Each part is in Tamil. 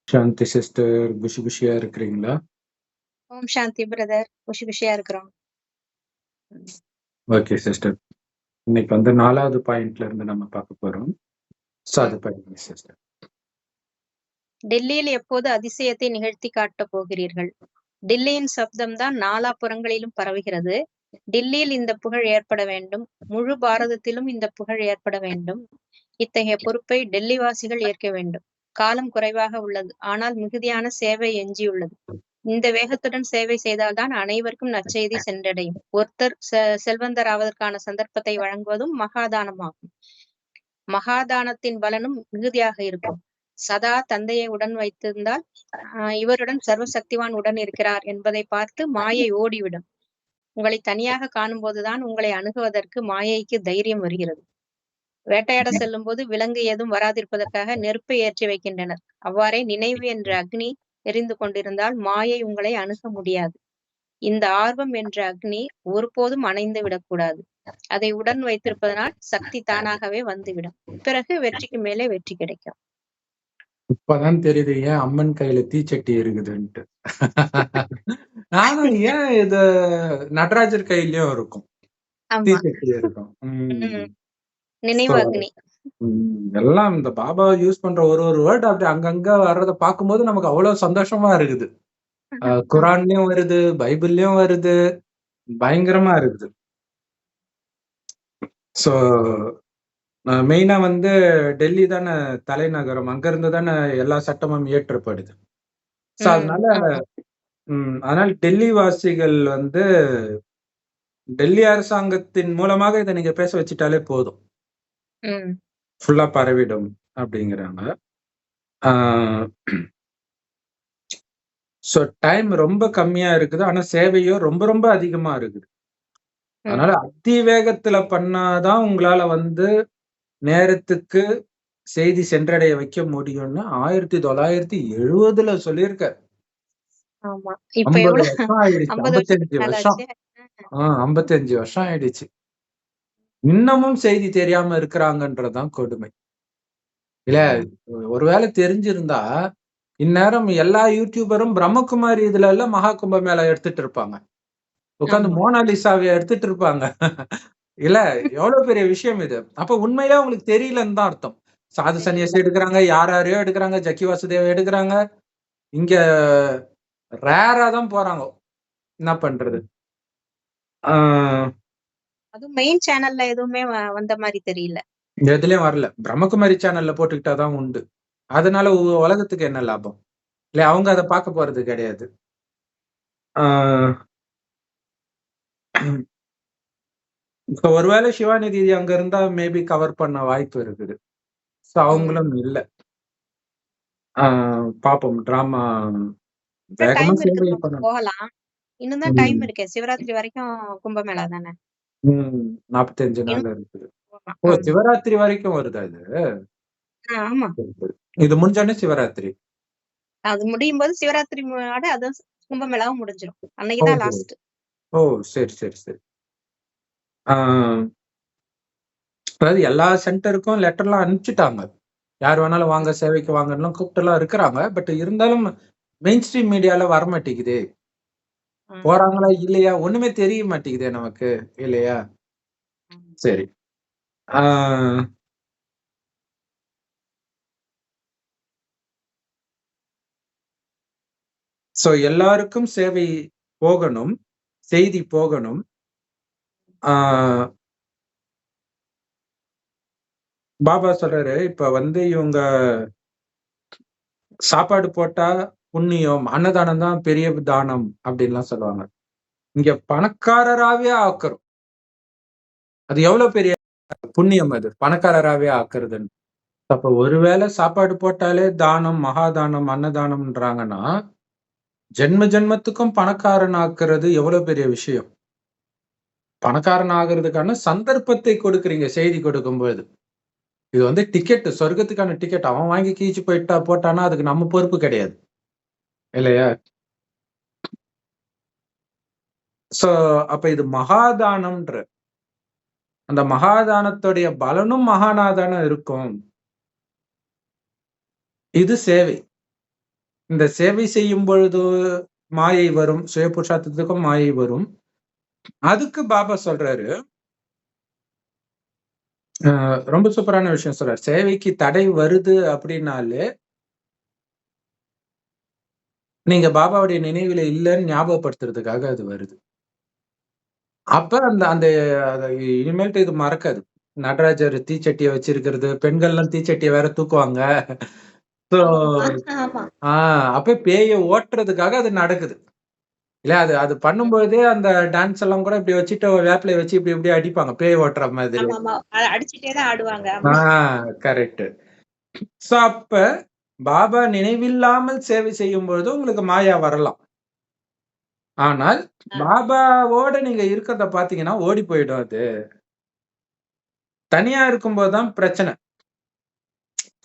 சாந்தி சிஸ்டர் குஷி குஷியா இருக்கிறீங்களா? ஓம் சாந்தி பிரதர். குஷி குஷியா இருக்கிறோம். Okay sister. இன்னைக்கு வந்து 4வது பாயிண்ட்ல இருந்து நம்ம பார்க்க போறோம். ஸோ அது படிங்க சிஸ்டர். டெல்லியில் எப்போது அதிசயத்தை நிகழ்த்தி காட்டப் போகிறீர்கள்? டில்லியின் சப்தம் தான் நாலாபுறங்களிலும் பரவுகிறது. டில்லியில் இந்த புகழ் ஏற்பட வேண்டும். முழு பாரதத்திலும் இந்த புகழ் ஏற்பட வேண்டும். இத்தகைய பொறுப்பை டெல்லி வாசிகள் ஏற்க வேண்டும். காலம் குறைவாக உள்ளது, ஆனால் மிகுதியான சேவை எஞ்சியுள்ளது. இந்த வேகத்துடன் சேவை செய்தால்தான் அனைவருக்கும் நற்செய்தி சென்றடையும். ஒருத்தர் செல்வந்தர் ஆவதற்கான சந்தர்ப்பத்தை வழங்குவதும் மகாதானமாகும். மகாதானத்தின் பலனும் மிகுதியாக இருக்கும். சதா தந்தையை உடன் வைத்திருந்தால் இவருடன் சர்வசக்திவான் உடன் இருக்கிறார் என்பதை பார்த்து மாயை ஓடிவிடும். உங்களை தனியாக காணும் போதுதான் உங்களை அணுகுவதற்கு மாயைக்கு தைரியம் வருகிறது. வேட்டையாட செல்லும் போது விலங்கு ஏதும் வராதிருப்பதற்காக நெருப்பை ஏற்றி வைக்கின்றனர். அவ்வாறே நினைவு என்ற அக்னி எரிந்து கொண்டிருந்தால் மாயை உங்களை அணுக முடியாது. இந்த ஆர்வம் என்ற அக்னி ஒருபோதும் அணைந்து விடக்கூடாது. அதை உடன் வைத்திருப்பதனால் சக்தி தானாகவே வந்துவிடும். பிறகு வெற்றிக்கு மேலே வெற்றி கிடைக்கும். இப்பதான் தெரியுது ஏன் அம்மன் கையில தீச்சட்டி இருக்குதுன்ட்டு. நானும் ஏன் இது நடராஜர் கையிலயும் இருக்கும், தீச்சட்டி இருக்கும். நினைவு அக்னி எல்லாம் இந்த பாபா யூஸ் பண்ற ஒரு வேர்ட் அப்படி அங்கங்க வர்றத பார்க்கும்போது நமக்கு அவ்வளவு சந்தோஷமா இருக்குது. குரான்லயும் வருது, பைபிள்லயும் வருது, பயங்கரமா இருக்குது. ஸோ மெயினா வந்து டெல்லி தானே தலைநகரம், அங்க இருந்து தானே எல்லா சட்டமும் இயற்றப்படுது. ஸோ அதனால டெல்லி வாசிகள் வந்து டெல்லி அரசாங்கத்தின் மூலமாக இதை நீங்க பேச வச்சுட்டாலே போதும், ஃபுல்லா பரவிடும் அப்படிங்கிறாங்க. ஸோ டைம் ரொம்ப கம்மியா இருக்குது, ஆனா சேவையும் ரொம்ப ரொம்ப அதிகமா இருக்குது. அதனால அதிவேகத்துல பண்ணாதான் உங்களால வந்து நேரத்துக்கு செய்தி சென்றடைய வைக்க முடியும்னு 1970 சொல்லியிருக்காரு. 50 வருஷம் ஆயிடுச்சு, 55 வருஷம். 55 வருஷம் ஆயிடுச்சு. இன்னமும் செய்தி தெரியாம இருக்கிறாங்கன்றதுதான் கொடுமை இல்ல. ஒருவேளை தெரிஞ்சிருந்தா இந்நேரம் எல்லா யூடியூபரும் பிரம்மகுமாரி இதுல எல்லாம் மகா கும்ப மேளா எடுத்துட்டு இருப்பாங்க, உட்காந்து மோனாலிசாவை எடுத்துட்டு இருப்பாங்க. இல்ல எவ்வளவு பெரிய விஷயம் இது. அப்ப உண்மையிலே உங்களுக்கு தெரியலன்னு தான் அர்த்தம். சாது சன்னியாசி எடுக்கிறாங்க, யாரையோ எடுக்கிறாங்க, ஜக்கி வாசுதேவ எடுக்கிறாங்க. இங்க ரேரா தான் போறாங்க. என்ன பண்றது? அதுவும் மெயின் சேனல்ல எதுவுமே வந்த மாதிரி தெரியல. எதுலயும் வரல. பிரம்மகுமாரி சேனல்ல போட்டுக்கிட்டாதான் உண்டு. அதனால உலகத்துக்கு என்ன லாபம்? இல்ல அவங்க அதை பார்க்க போறது கிடையாது. இப்ப ஒருவேளை சிவானிதி அங்க இருந்தா மேபி கவர் பண்ண வாய்ப்பு இருக்குது. ஸோ அவங்களும் இல்ல. பாப்போம் டிராமா வேகமா சேவை பண்ணணும். போகலாம். இன்னும் தான் டைம் இருக்கு. சிவராத்திரி வரைக்கும் கும்பமேளா தானே. 45 நாள் இருக்குது. ஓ, சிவராத்திரி வரைக்கும் வருதா இது? ஆமா, இது முடிஞ்சோடனே சிவராத்திரி. அது முடியும் போது சிவராத்திரி அது கும்பமேளாவும் முடிஞ்சிடும். அன்னைக்குதான் லாஸ்ட். ஓ சரி சரி சரி. அதாவது எல்லா சென்டருக்கும் லெட்டர்லாம் அனுப்பிச்சுட்டாங்க. யார் வேணாலும் வாங்க, சேவைக்கு வாங்கலாம் கூப்பிட்டுலாம் இருக்கிறாங்க. பட் இருந்தாலும் மெயின் ஸ்ட்ரீம் மீடியால வர மாட்டேங்குது. போறாங்களா இல்லையா ஒண்ணுமே தெரிய மாட்டேங்குதே நமக்கு, இல்லையா? சரி. சோ எல்லாருக்கும் சேவை போகணும், செய்தி போகணும். பாபா சொல்றாரு, இப்ப வந்து இவங்க சாப்பாடு போட்டா புண்ணியம், அன்னதானம் தான் பெரிய தானம் அப்படின்லாம் சொல்லுவாங்க. இங்க பணக்காரராகவே ஆக்குறோம். அது எவ்வளவு பெரிய புண்ணியம், அது பணக்காரராகவே ஆக்குறதுன்னு. அப்ப ஒருவேளை சாப்பாடு போட்டாலே தானம், மகாதானம், அன்னதானம்ன்றாங்கன்னா ஜென்ம ஜென்மத்துக்கும் பணக்காரன் ஆக்குறது எவ்வளவு பெரிய விஷயம். பணக்காரன் ஆகுறதுக்கான சந்தர்ப்பத்தை கொடுக்குறீங்க செய்தி கொடுக்கும்போது. இது வந்து டிக்கெட், சொர்க்கத்துக்கான டிக்கெட். அவன் வாங்கி கீச்சு போட்டானா அதுக்கு நம்ம பொறுப்பு கிடையாது, இல்லையா? சோ அப்ப இது மகாதானம்ன்ற அந்த மகாதானத்துடைய பலனும் மகானாதானம் இருக்கும். இது சேவை. இந்த சேவை செய்யும் பொழுது மாயை வரும், சுய புருஷார்த்தத்துக்கும் மாயை வரும். அதுக்கு பாபா சொல்றாரு, ரொம்ப சூப்பரான விஷயம் சொல்றாரு. சேவைக்கு தடை வருது அப்படின்னாலே நீங்க பாபாவுடைய நினைவுல இல்லைன்னு ஞாபகப்படுத்துறதுக்காக அது வருது. அப்ப அந்த அந்த இனிமேல்ட்டு இது மறக்காது. நடராஜர் தீச்சட்டிய வச்சிருக்கிறது, பெண்கள்லாம் தீச்சட்டிய வேற தூக்குவாங்க. ஸோ அப்ப பேய ஓட்டுறதுக்காக அது நடக்குது. இல்ல அது அது பண்ணும்போதே அந்த டான்ஸ் எல்லாம் கூட இப்படி வச்சுட்டு வேப்பிலைய வச்சு இப்படி இப்படி அடிப்பாங்க. பேய் ஓட்டுற மாதிரி. அடிச்சுட்டே தான் ஆடுவாங்க. கரெக்ட். சோ அப்ப பாபா நினைவில்லாமல் சேவை செய்யும் பொழுது உங்களுக்கு மாயா வரலாம். ஆனால் பாபாவோட நீங்க இருக்கிறத பாத்தீங்கன்னா ஓடி போயிடும் அது. தனியா இருக்கும்போது தான் பிரச்சனை.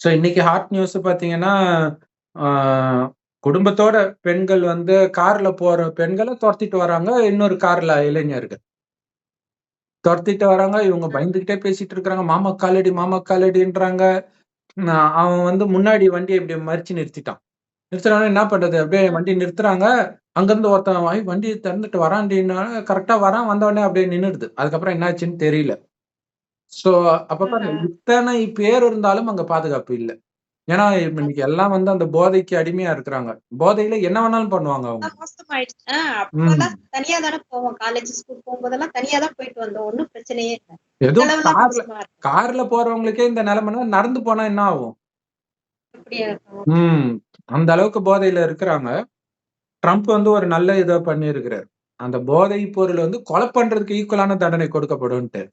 சோ இன்னைக்கு ஹாட் நியூஸ் பாத்தீங்கன்னா குடும்பத்தோட பெண்கள் வந்து கார்ல போற பெண்களை துரத்திட்டு வராங்க. இன்னொரு கார்ல இளைஞர்கள் துரத்திட்டு வராங்க. இவங்க பயந்துகிட்டே பேசிட்டு இருக்காங்க. மாமா காலடி, மாமா காலடின்றாங்க. அவன் வந்து முன்னாடி வண்டியை இப்படி மறிச்சு நிறுத்திட்டான். நிறுத்தினோடனே என்ன பண்றது? அப்படியே வண்டி நிறுத்துறாங்க. அங்கிருந்து ஒருத்தன் வண்டி திறந்துட்டு வரான்டின்னா கரெக்டா வரான். வந்தவொடனே அப்படியே நின்னுடுது. அதுக்கப்புறம் என்னாச்சுன்னு தெரியல. சோ அப்ப பாருங்க, இத்தனை பேர் இருந்தாலும் அங்க பாதுகாப்பு இல்ல. ஏன்னா இன்னைக்கு எல்லாம் வந்து அந்த போதைக்கு அடிமையா இருக்கிறாங்க. போதையில என்ன வேணாலும் பண்ணுவாங்க அவங்க. அப்பெல்லாம் தனியா தானே போவோம். காலேஜ், ஸ்கூல் போகும்போதெல்லாம் தனியா தான் போயிட்டு வந்தோம். ஒண்ணும் பிரச்சனையே இல்ல. ஏதோ கார்ல போறவங்களுக்கே இந்த நிலைமைனா நடந்து போனா என்ன ஆகும்? அந்த அளவுக்கு போதையில இருக்கிறாங்க. ட்ரம்ப் வந்து ஒரு நல்ல இதை பண்ணியிருக்கிறார். அந்த போதை பொருள் வந்து கொலை பண்றதுக்கு ஈக்குவலான தண்டனை கொடுக்கப்படும்ட்டு.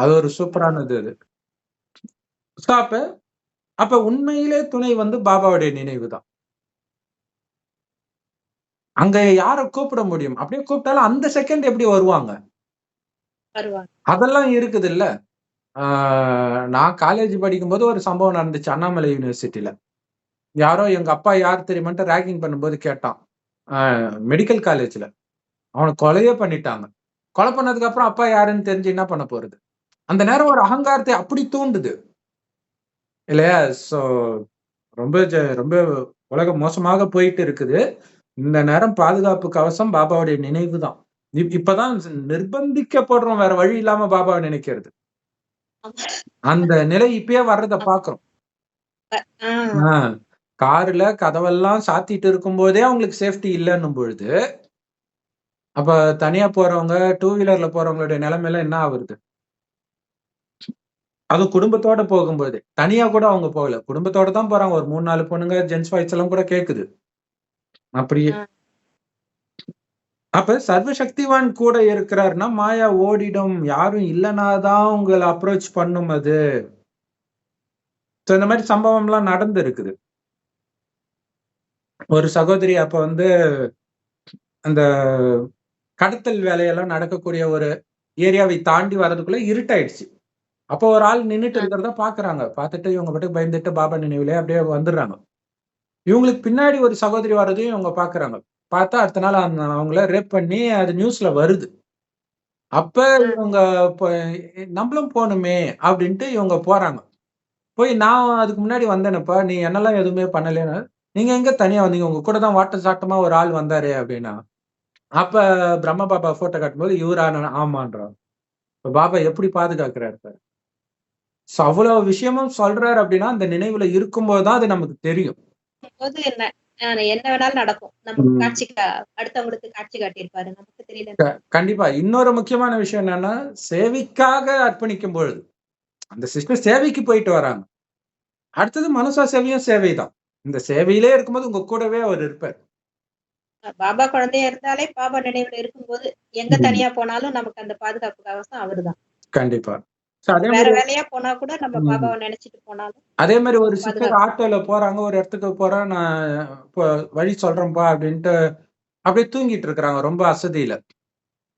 அது ஒரு சூப்பரானது அது. அப்ப உண்மையிலே துணை வந்து பாபாவுடைய நினைவு தான். அங்க யார கூப்பிட முடியும்? அப்படியே கூப்பிட்டாலும் அந்த செகண்ட் எப்படி வருவாங்க? அதெல்லாம் இருக்குது இல்ல. நான் காலேஜ் படிக்கும்போது ஒரு சம்பவம் நடந்துச்சு அண்ணாமலை யூனிவர்சிட்டியில. யாரோ எங்க அப்பா யார் தெரியுமான்ட்டு ரேகிங் பண்ணும்போது கேட்டான். மெடிக்கல் காலேஜ்ல. அவனை கொலையே பண்ணிட்டாங்க. கொலை பண்ணதுக்கு அப்புறம் அப்பா யாருன்னு தெரிஞ்சு என்ன பண்ண போறது? அந்த நேரம் ஒரு அகங்காரத்தை அப்படி தூண்டுது இல்லையா? சோ ரொம்ப ரொம்ப உலகம் மோசமாக போயிட்டு இருக்குது. இந்த நேரம் பாதுகாப்பு கவசம் பாபாவுடைய நினைவு தான். இப்பதான் நிர்பந்திக்கப்படுறோம், வேற வழி இல்லாம பாபாவை நினைக்கிறது. அந்த நிலை இப்பயே வர்றத பாக்குறோம். கார்ல கதவெல்லாம் சாத்திட்டு இருக்கும் போதே அவங்களுக்கு சேஃப்டி இல்லைன்னும் பொழுது, அப்ப தனியா போறவங்க, டூ வீலர்ல போறவங்களுடைய நிலைமையில என்ன ஆகுறது? அது குடும்பத்தோட போகும்போது தனியா கூட அவங்க போகல. குடும்பத்தோட தான் போறாங்க. ஒரு 3, 4 பொண்ணுங்க, ஜென்ஸ் வாய்ஸ் எல்லாம் கூட கேக்குது. அப்படியே. அப்ப சர்வசக்திவான் கூட இருக்கிறார்னா மாயா ஓடிடும். யாரும் இல்லைனாதான் உங்களை அப்ரோச் பண்ணும் அது. இந்த மாதிரி சம்பவம் எல்லாம் நடந்து இருக்குது. ஒரு சகோதரி அப்ப வந்து அந்த கடத்தல் வேலையெல்லாம் நடக்கக்கூடிய ஒரு ஏரியாவை தாண்டி வர்றதுக்குள்ள இருட்டாயிடுச்சு. அப்போ ஒரு ஆள் நின்னுட்டு இருக்கிறத பாக்குறாங்க. பார்த்துட்டு இவங்க பாட்டுக்கு பயந்துட்டு பாபா நினைவுலயே அப்படியே வந்துடுறாங்க. இவங்களுக்கு பின்னாடி ஒரு சகோதரி வர்றதையும் இவங்க பாக்குறாங்க. பார்த்தா அடுத்த நாள் அவங்கள ரேப் பண்ணி அது நியூஸ்ல வருது. அப்ப இவங்க நம்மளும் போகணுமே அப்படின்ட்டு இவங்க போறாங்க. போய் நான் அதுக்கு முன்னாடி வந்தேனப்பா, நீ என்னெல்லாம் எதுவுமே பண்ணலன்னு. நீங்க எங்க தனியா வந்தீங்க? உங்க கூட தான் வாட்ட சாட்டமா ஒரு ஆள் வந்தாரு அப்படின்னா. அப்ப பிரம்ம பாபா போட்டோ காட்டும்போது இவரா? ஆமான்றாங்க. இப்ப பாபா எப்படி பாதுகாக்கிறாரு பாரு. அவ்வளவு விஷயமும் சொல்றாரு அப்படின்னா அந்த நினைவுல இருக்கும்போது தான் அது நமக்கு தெரியும். என்ன வேணாலும் நடக்கும். நமக்கு அடுத்தவங்களுக்கு காட்சி காட்டியிருப்பாரு. நமக்கு தெரியல. கண்டிப்பா. இன்னொரு முக்கியமான விஷயம் என்னன்னா, சேவைக்காக அர்ப்பணிக்கும் பொழுது அந்த சிஸ்டர் சேவைக்கு போயிட்டு வராங்க. அடுத்தது மனசா சேவையும் சேவைதான். இந்த சேவையிலே இருக்கும்போது உங்க கூடவே அவர் இருப்பார். பாபா குழந்தையா இருந்தாலே பாபா நினைவுல இருக்கும்போது எங்க தனியா போனாலும் நமக்கு அந்த பாதுகாப்பு கவசம் அவர்தான். கண்டிப்பா. வேற வேலையா போனா கூட நம்ம பாபாவை நினைச்சிட்டு போனாலும் அதே மாதிரி ஒரு சிஸ்டர் ஆட்டோல போறாங்க, ஒரு இடத்துக்கு போறேன், நான் வழி சொல்றேன்ப்பா அப்படின்ட்டு அப்படியே தூங்கிட்டு இருக்கிறாங்க ரொம்ப அசதியில.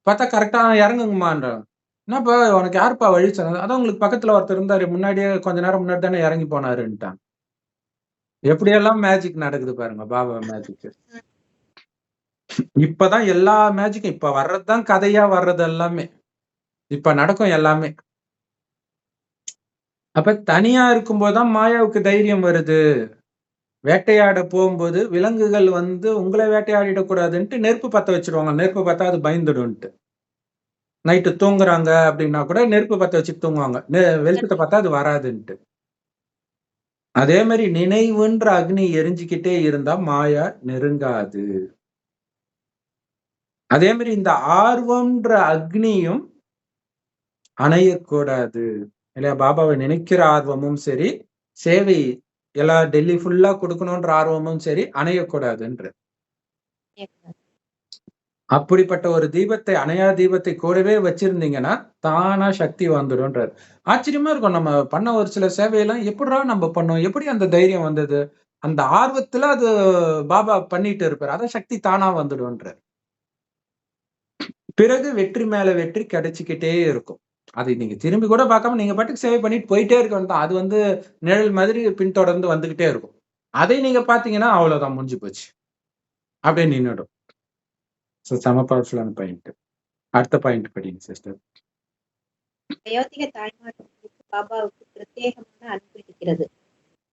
பார்த்தா கரெக்டா இறங்குங்கம்மான்றாங்க. என்னப்பா உனக்கு யாருப்பா வழி சொன்னது? அதான் உங்களுக்கு பக்கத்துல ஒருத்தர் இருந்தாரு, முன்னாடியே கொஞ்ச நேரம் முன்னாடி தானே இறங்கி போனாருன்ட்டாங்க. எப்படியெல்லாம் மேஜிக் நடக்குது பாருங்க பாபா மேஜிக். இப்பதான் எல்லா மேஜிக்கும் இப்ப வர்றதுதான் கதையா வர்றது எல்லாமே. இப்ப நடக்கும் எல்லாமே. அப்ப தனியா இருக்கும்போதுதான் மாயாவுக்கு தைரியம் வருது. வேட்டையாட போகும்போது விலங்குகள் வந்து உங்களை வேட்டையாடிடக்கூடாதுன்ட்டு நெருப்பு பத்த வச்சிருவாங்க. நெருப்பு பார்த்தா அது பயந்துடும்ன்ட்டு. நைட்டு தூங்குறாங்க அப்படின்னா கூட நெருப்பு பத்த வச்சுட்டு தூங்குவாங்க. வெளிச்சத்த பார்த்தா அது வராதுன்ட்டு. அதே மாரி நினைவுன்ற அக்னி எரிஞ்சுக்கிட்டே இருந்தா மாயா நெருங்காது. அதே மாரி இந்த ஆர்வம்ன்ற அக்னியும் அணையக்கூடாது. இல்லையா? பாபாவை நினைக்கிற ஆர்வமும் சரி, சேவை எல்லா டெல்லி ஃபுல்லா குடுக்கணுன்ற ஆர்வமும் சரி, அணையக்கூடாதுன்றார். அப்படிப்பட்ட ஒரு தீபத்தை, அணையா தீபத்தை கூடவே வச்சிருந்தீங்கன்னா, தானா சக்தி வந்துடும்ன்றார். ஆச்சரியமா இருக்கும். நம்ம பண்ண ஒரு சில சேவையெல்லாம் எப்புட்றா நம்ம பண்ணோம்? எப்படி அந்த தைரியம் வந்தது? அந்த ஆர்வத்துல அது பாபா பண்ணிட்டு இருப்பாரு. அதான் சக்தி தானா வந்துடும்ன்றார். பிறகு வெற்றி மேல வெற்றி கிடைச்சுக்கிட்டே இருக்கும். அதை நீங்க திரும்பி கூட பார்க்காம நீங்க பாட்டுக்கு சேவை பண்ணிட்டு போயிட்டே இருக்க வேண்டியதுதான். அது வந்து நிழல் மாதிரி பின்தொடர்ந்து வந்துகிட்டே இருக்கும். அதை நீங்க பார்த்தீங்கன்னா, அவ்வளவுதான் முடிஞ்சு போச்சு. அப்படியே நின்னுடும். செம பவர்ஃபுல்லான பாயிண்ட். அடுத்த பாயிண்ட் படிங்க சிஸ்டர். வயோதிக தாய்மார்களுக்கு பாபாவுக்கு பிரத்யேகமான அன்பு இருக்கிறது.